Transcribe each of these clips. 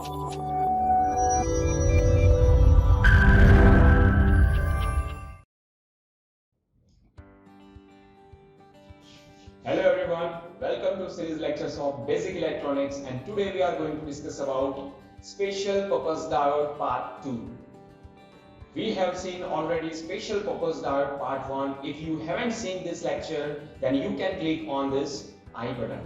Hello everyone, welcome to series lectures of Basic Electronics, and today we are going to discuss about Special Purpose Diode Part 2. We have seen already Special Purpose Diode Part 1. If you haven't seen this lecture, then you can click on this I button.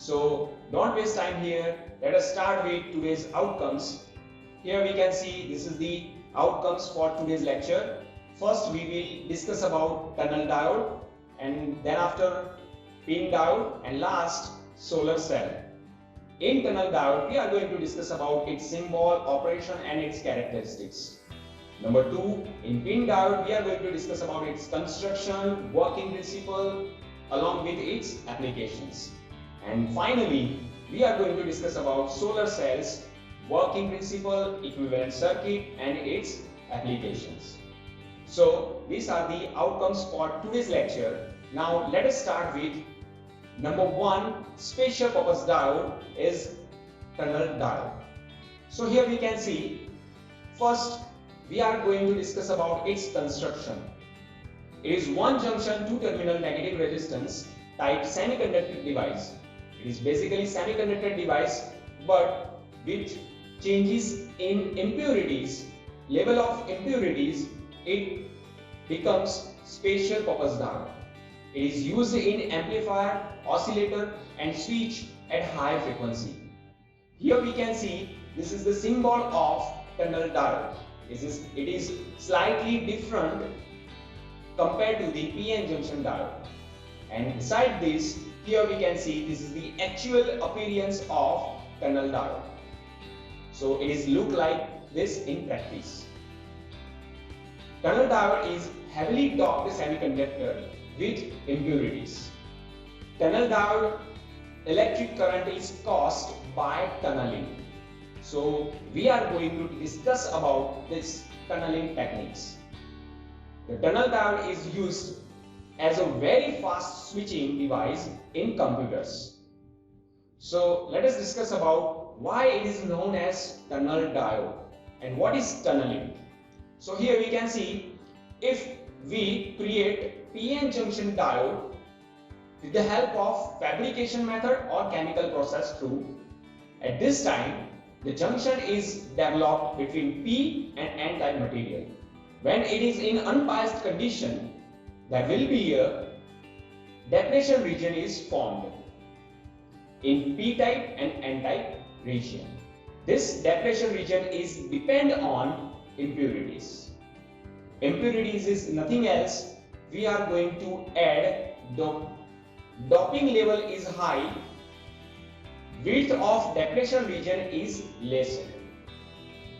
So don't waste time here, let us start with today's outcomes. Here we can see this is the outcomes for today's lecture. First we will discuss about tunnel diode, and then after pin diode, and last solar cell. In tunnel diode we are going to discuss about its symbol, operation and its characteristics. Number 2, in pin diode we are going to discuss about its construction, working principle along with its applications. And finally we are going to discuss about solar cells, working principle, equivalent circuit and its applications. So these are the outcomes for today's lecture. Now let us start with number 1, special purpose diode is tunnel diode. So here we can see, first we are going to discuss about its construction. It is one junction, two terminal negative resistance type semiconductor device. It is basically semiconductor device but with changes in impurities, level of impurities, it becomes special purpose diode. It is used in amplifier, oscillator and switch at high frequency. Here we can see this is the symbol of tunnel diode. It is slightly different compared to the PN junction diode. And beside this, here we can see this is the actual appearance of tunnel diode. So it is look like this in practice. Tunnel diode is heavily doped semiconductor with impurities. Tunnel diode electric current is caused by tunneling. So we are going to discuss about this tunneling techniques. The tunnel diode is used as a very fast switching device in computers. So let us discuss about why it is known as tunnel diode and what is tunneling. So here we can see, if we create PN junction diode with the help of fabrication method or chemical process through, at this time the junction is developed between P and N type material. When it is in unbiased condition, there will be a depletion region is formed in P type and N type region. This depletion region is depend on impurities. Impurities is nothing else. We are going to add doping level is high, width of depletion region is lesser.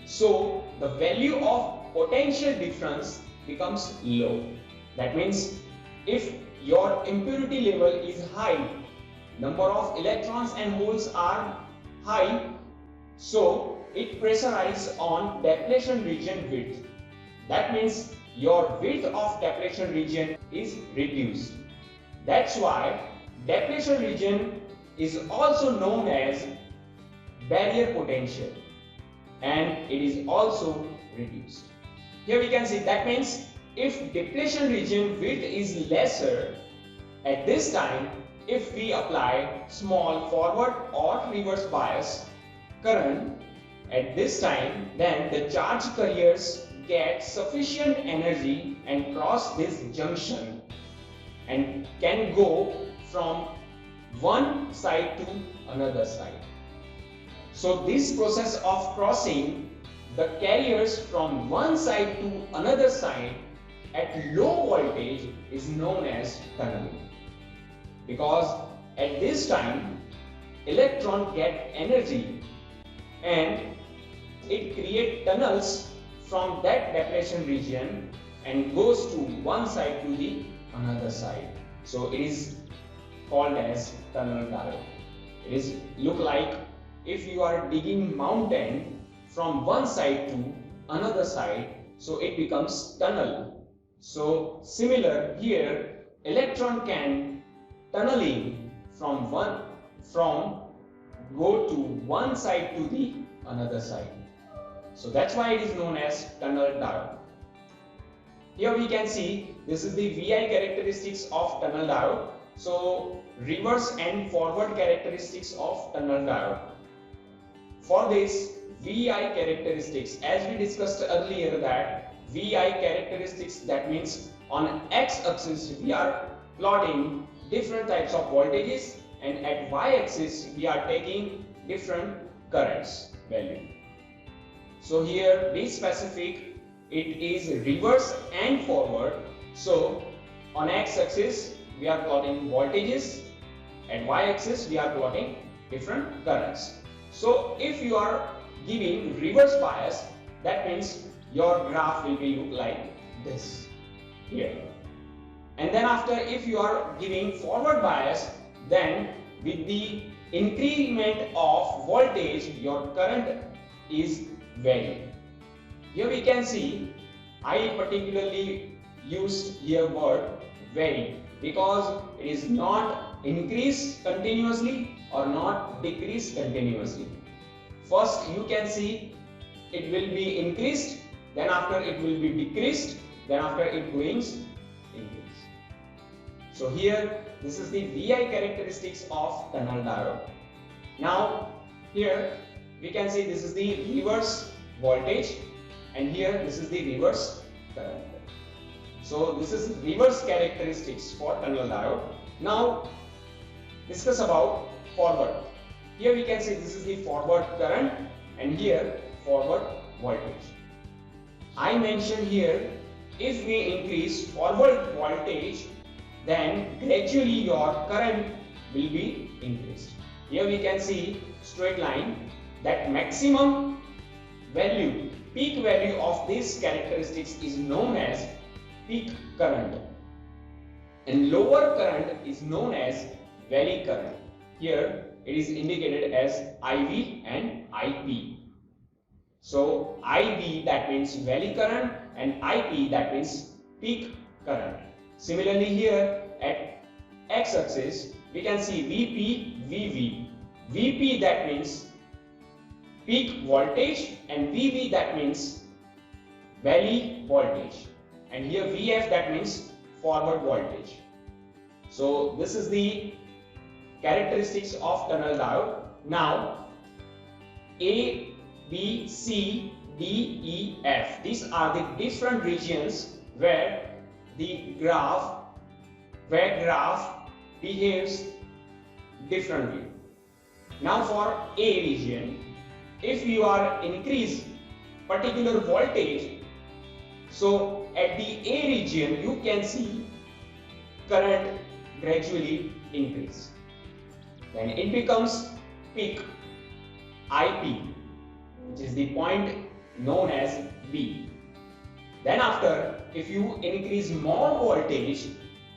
So the value of potential difference becomes low. That means if your impurity level is high, number of electrons and holes are high, so it pressurizes on depletion region width. That means your width of depletion region is reduced. That's why depletion region is also known as barrier potential, and it is also reduced. Here we can see, that means if depletion region width is lesser, at this time if we apply small forward or reverse bias current at this time, then the charge carriers get sufficient energy and cross this junction and can go from one side to another side. So this process of crossing the carriers from one side to another side at low voltage is known as tunneling, because at this time electron get energy and it create tunnels from that depletion region and goes to one side to the another side. So it is called as tunnel diode. It is look like if you are digging mountain from one side to another side, so it becomes tunnel. So similar here, electron can tunneling from go to one side to the another side. So that's why it is known as tunnel diode. Here we can see this is the VI characteristics of tunnel diode. So reverse and forward characteristics of tunnel diode. For this VI characteristics, as we discussed earlier, that VI characteristics, that means on x-axis we are plotting different types of voltages, and at y-axis we are taking different currents value. So here be specific, it is reverse and forward. So on x-axis we are plotting voltages, at y-axis we are plotting different currents. So if you are giving reverse bias, that means your graph will be look like this here. And then after, if you are giving forward bias, then with the increment of voltage your current is varying. Here we can see I particularly used here word vary because it is not increase continuously or not decrease continuously. First you can see it will be increased, then after it will be decreased, then after it going increase. So here this is the VI characteristics of tunnel diode. Now here we can see this is the reverse voltage, and here this is the reverse current. So this is reverse characteristics for tunnel diode. Now discuss about forward. Here we can see this is the forward current and here forward voltage. I mentioned here, if we increase forward voltage, then gradually your current will be increased. Here we can see straight line, that maximum value, peak value of these characteristics is known as peak current, and lower current is known as valley current. Here it is indicated as IV and IP. So IB, that means valley current, and IP, that means peak current. Similarly here at x-axis we can see VP, VV. VP, that means peak voltage, and VV, that means valley voltage, and here VF, that means forward voltage. So this is the characteristics of tunnel diode. Now A, B, C, D, E, F, these are the different regions where the graph behaves differently. Now for A region, if you are increase particular voltage, so at the A region you can see current gradually increase. Then it becomes peak IP, which is the point known as B. Then after, if you increase more voltage,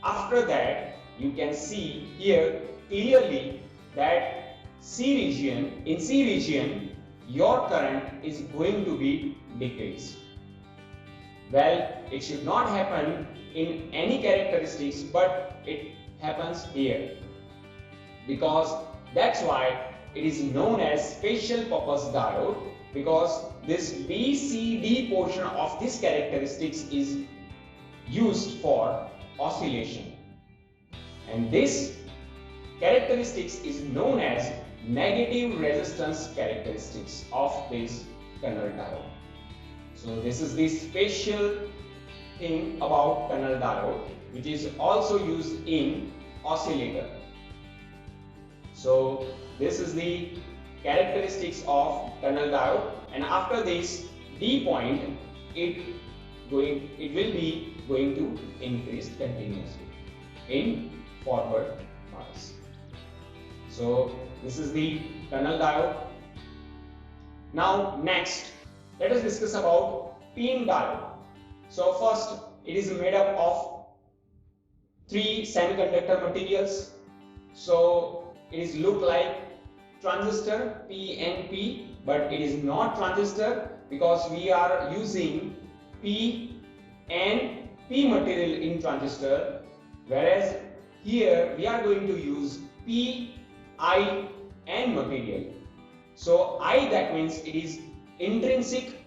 after that you can see here clearly that in C region your current is going to be decreased. Well, it should not happen in any characteristics, but it happens here, because that's why it is known as special purpose diode, because this BCD portion of this characteristics is used for oscillation, and this characteristics is known as negative resistance characteristics of this tunnel diode. So this is the special thing about tunnel diode, which is also used in oscillator. So this is the characteristics of tunnel diode, and after this D point it will be going to increase continuously in forward bias. So this is the tunnel diode. Now next, let us discuss about PIN diode. So first, it is made up of 3 semiconductor materials. So it is look like transistor PNP, but it is not transistor because we are using P and P material in transistor, whereas here we are going to use P, I and material. So I, that means it is intrinsic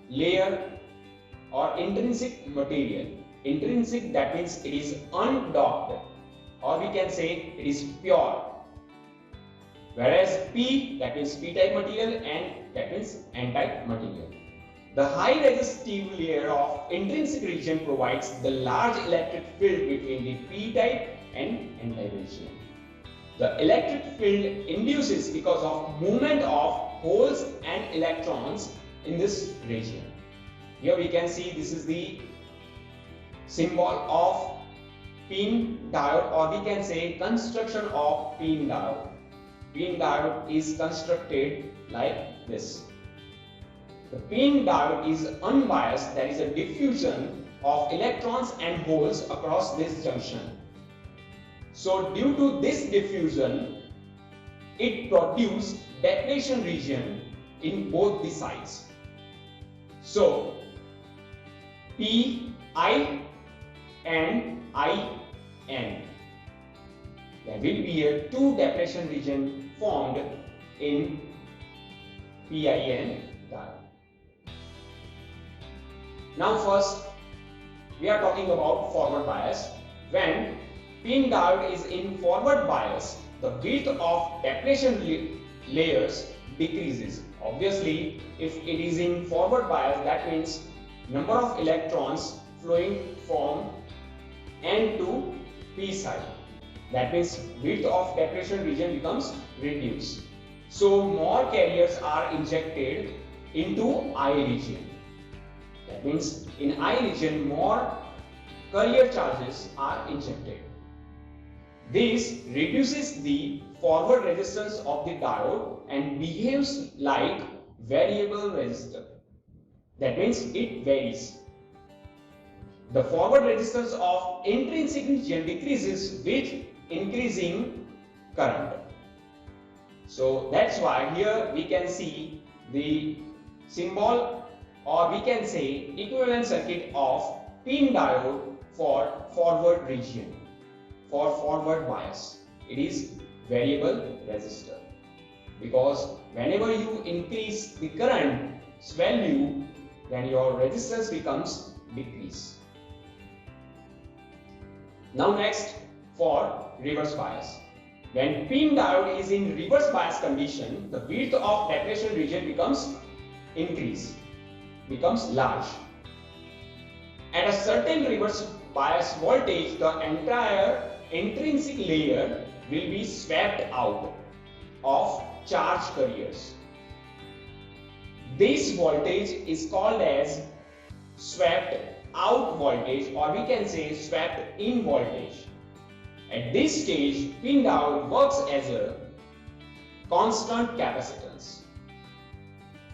layer or intrinsic material. Intrinsic, that means it is undocked, or we can say it is pure. Whereas P, that means P-type material, and that means N-type material. The high resistive layer of intrinsic region provides the large electric field between the P-type and N-type region. The electric field induces because of movement of holes and electrons in this region. Here we can see this is the symbol of PIN diode, or we can say construction of PIN diode. PIN diode is constructed like this. The PIN diode is unbiased, there is a diffusion of electrons and holes across this junction. So due to this diffusion, it produces depletion region in both the sides. So Pi and In. There will be a two depletion region formed in PIN diode. Now first we are talking about forward bias. When PIN diode is in forward bias, the width of depletion layers decreases. Obviously, if it is in forward bias, that means number of electrons flowing from N to P side. That means width of depletion region becomes reduced. So more carriers are injected into I region. That means in I region more carrier charges are injected. This reduces the forward resistance of the diode and behaves like variable resistor. That means it varies. The forward resistance of intrinsic region decreases with increasing current. So that's why here we can see the symbol, or we can say equivalent circuit of PIN diode for forward region. For forward bias, it is variable resistor, because whenever you increase the current's value, then your resistance becomes decrease. Now next, for reverse bias. When PIN diode is in reverse bias condition, the width of depletion region becomes large. At a certain reverse bias voltage, the entire intrinsic layer will be swept out of charge carriers. This voltage is called as swept out voltage, or we can say swept in voltage. At this stage, PIN diode works as a constant capacitance.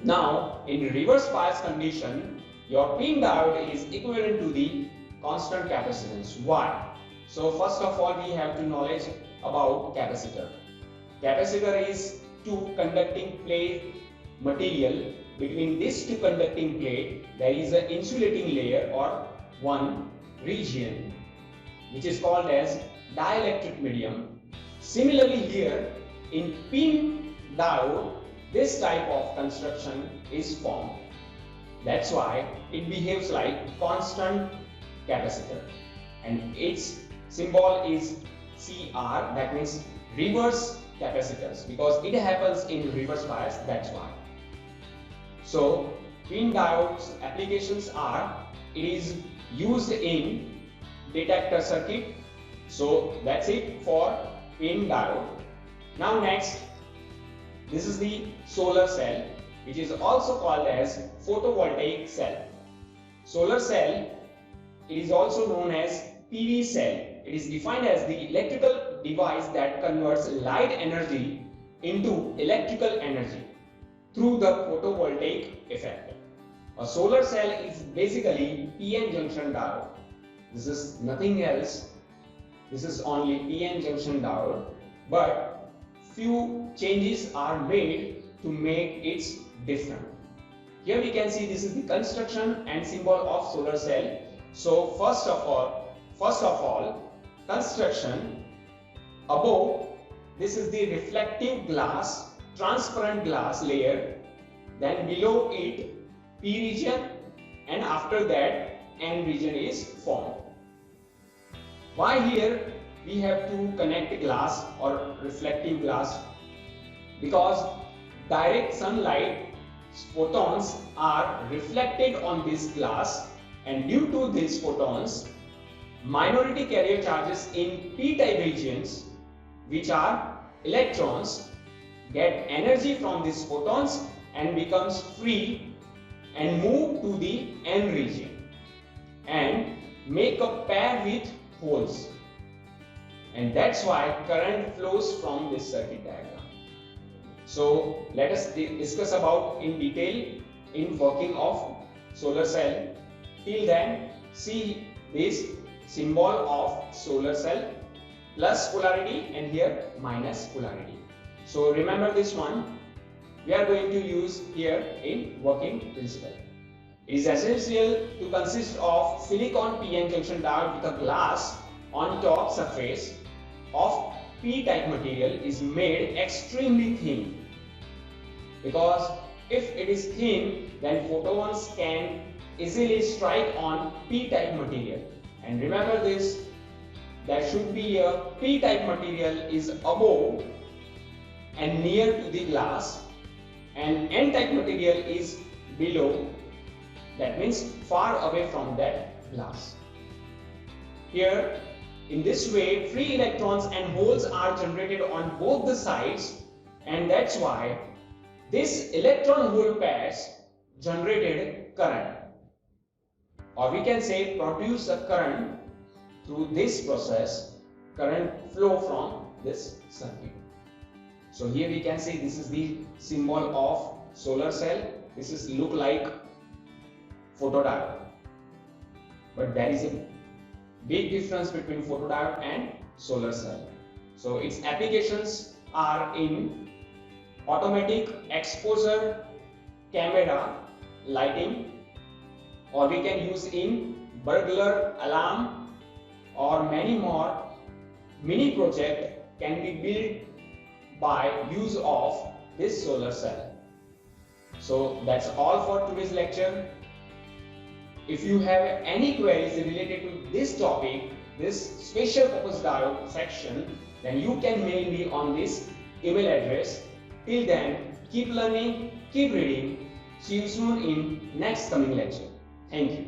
Now, in reverse bias condition, your PIN diode is equivalent to the constant capacitance. Why? So first of all, we have to knowledge about capacitor. Capacitor is two conducting plate material. Between these two conducting plate, there is an insulating layer or one region which is called as dielectric medium. Similarly here in PIN diode, this type of construction is formed. That's why it behaves like constant capacitor, and its symbol is CR, that means reverse capacitance, because it happens in reverse bias, that's why. So PIN diode's applications are, it is used in detector circuit. So that's it for PIN diode. Now next, this is the solar cell, which is also called as photovoltaic cell. Solar cell, it is also known as PV cell. It is defined as the electrical device that converts light energy into electrical energy through the photovoltaic effect. A solar cell is basically PN junction diode. This is nothing else. This is only PN junction diode, but few changes are made to make it different. Here we can see this is the construction and symbol of solar cell. So first of all, construction. Above this is the reflective glass, transparent glass layer. Then below it P region, and after that N region is formed. Why here we have to connect glass or reflective glass? Because direct sunlight photons are reflected on this glass, and due to these photons, minority carrier charges in p-type regions, which are electrons, get energy from these photons and becomes free and move to the N region and make a pair with holes, and that's why current flows from this circuit diagram. So let us discuss about in detail in working of solar cell. Till then, see this symbol of solar cell, plus polarity, and here minus polarity. So remember this one we are going to use here in working principle. It is essential to consist of silicon PN junction diode with a glass on top surface of p-type material is made extremely thin, because if it is thin, then photons can easily strike on p-type material. And remember this, there should be a p-type material is above and near to the glass, and n-type material is below, that means far away from that glass. Here, in this way, free electrons and holes are generated on both the sides, and that's why this electron-hole pairs generated current, or we can say produce a current through this process, current flow from this circuit. So here we can see this is the symbol of solar cell. This is look like photodiode, but there is a big difference between photodiode and solar cell. So its applications are in automatic exposure camera lighting, or we can use in burglar alarm, or many more. Mini project can be built by use of this solar cell. So that's all for today's lecture. If you have any queries related to this topic, this special purpose diode section, then you can mail me on this email address. Till then, keep learning, keep reading. See you soon in next coming lecture. Thank you.